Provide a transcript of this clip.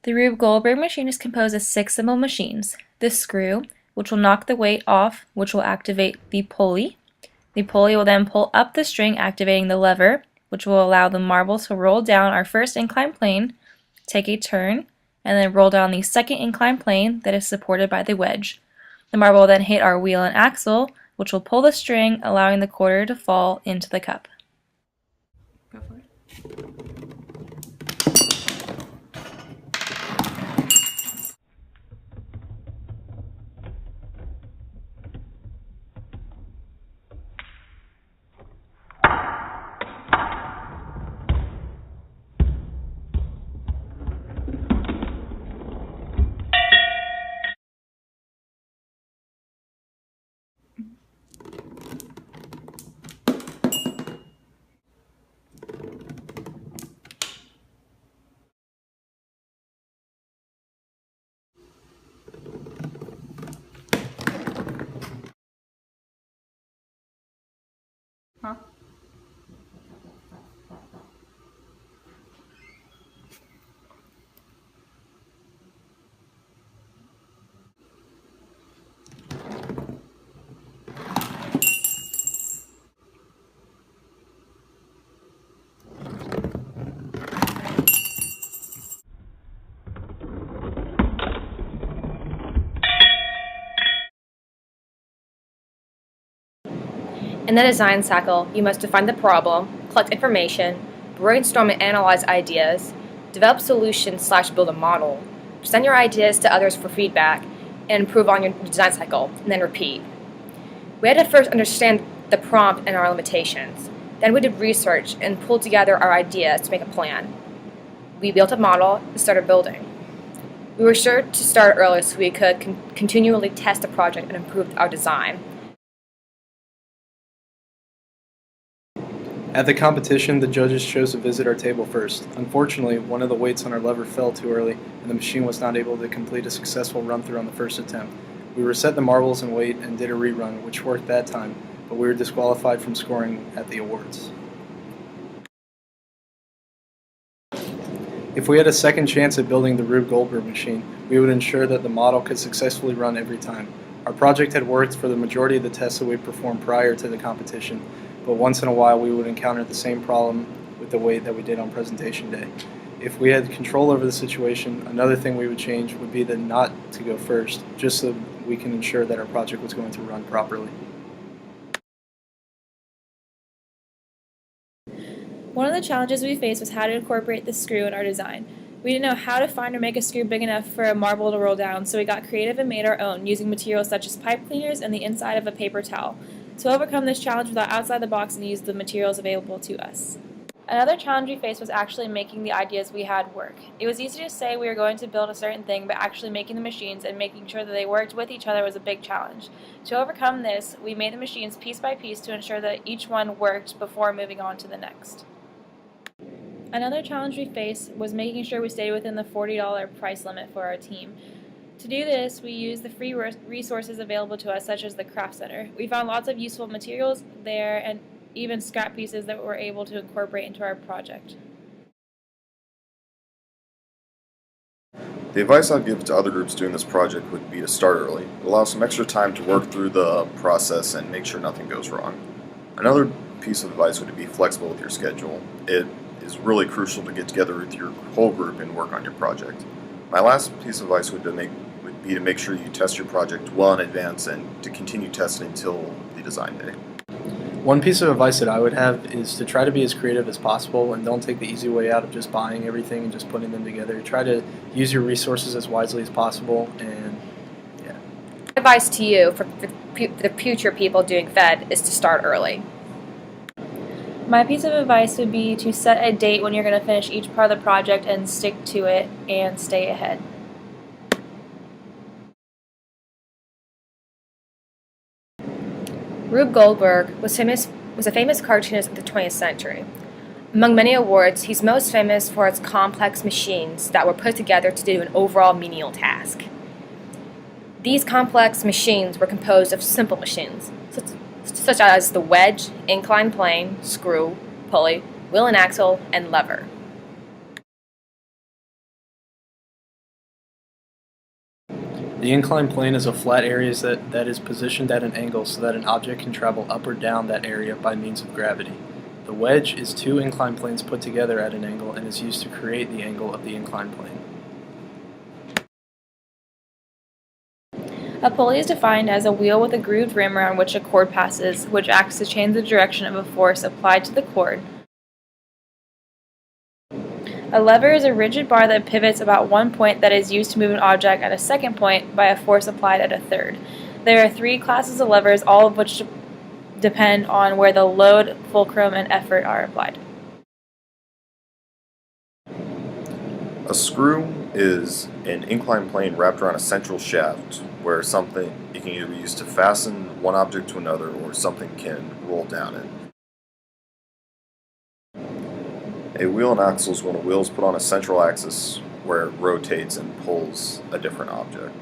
The Rube Goldberg machine is composed of 6 simple machines. The screw, which will knock the weight off, which will activate the pulley. The pulley will then pull up the string, activating the lever, which will allow the marble to roll down our first inclined plane, take a turn, and then roll down the second inclined plane that is supported by the wedge. The marble will then hit our wheel and axle, which will pull the string, allowing the quarter to fall into the cup. Go for it. Huh? In the design cycle, you must define the problem, collect information, brainstorm and analyze ideas, develop solutions/build a model, present your ideas to others for feedback, and improve on your design cycle, and then repeat. We had to first understand the prompt and our limitations. Then we did research and pulled together our ideas to make a plan. We built a model and started building. We were sure to start early so we could continually test the project and improve our design. At the competition, the judges chose to visit our table first. Unfortunately, one of the weights on our lever fell too early, and the machine was not able to complete a successful run-through on the first attempt. We reset the marbles and weight and did a rerun, which worked that time, but we were disqualified from scoring at the awards. If we had a second chance at building the Rube Goldberg machine, we would ensure that the model could successfully run every time. Our project had worked for the majority of the tests that we performed prior to the competition, but once in a while we would encounter the same problem with the weight that we did on presentation day. If we had control over the situation, another thing we would change would be not to go first, just so we can ensure that our project was going to run properly. One of the challenges we faced was how to incorporate the screw in our design. We didn't know how to find or make a screw big enough for a marble to roll down, so we got creative and made our own, using materials such as pipe cleaners and the inside of a paper towel. To overcome this challenge, we thought outside the box and used the materials available to us. Another challenge we faced was actually making the ideas we had work. It was easy to say we were going to build a certain thing, but actually making the machines and making sure that they worked with each other was a big challenge. To overcome this, we made the machines piece by piece to ensure that each one worked before moving on to the next. Another challenge we faced was making sure we stayed within the $40 price limit for our team. To do this, we used the free resources available to us, such as the Craft Center. We found lots of useful materials there and even scrap pieces that we were able to incorporate into our project. The advice I'd give to other groups doing this project would be to start early. Allow some extra time to work through the process and make sure nothing goes wrong. Another piece of advice would be flexible with your schedule. It is really crucial to get together with your whole group and work on your project. My last piece of advice would be to make sure you test your project well in advance and to continue testing until the design day. One piece of advice that I would have is to try to be as creative as possible and don't take the easy way out of just buying everything and just putting them together. Try to use your resources as wisely as possible, and yeah. Advice to you for the future people doing FEDD is to start early. My piece of advice would be to set a date when you're going to finish each part of the project and stick to it and stay ahead. Rube Goldberg was a famous cartoonist of the 20th century. Among many awards, he's most famous for his complex machines that were put together to do an overall menial task. These complex machines were composed of simple machines, such as the wedge, inclined plane, screw, pulley, wheel and axle, and lever. The inclined plane is a flat area that is positioned at an angle so that an object can travel up or down that area by means of gravity. The wedge is two inclined planes put together at an angle and is used to create the angle of the inclined plane. A pulley is defined as a wheel with a grooved rim around which a cord passes, which acts to change the direction of a force applied to the cord. A lever is a rigid bar that pivots about one point that is used to move an object at a second point by a force applied at a third. There are three classes of levers, all of which depend on where the load, fulcrum, and effort are applied. A screw is an inclined plane wrapped around a central shaft where it can either be used to fasten one object to another or something can roll down it. A wheel and axle is when a wheel is put on a central axis where it rotates and pulls a different object.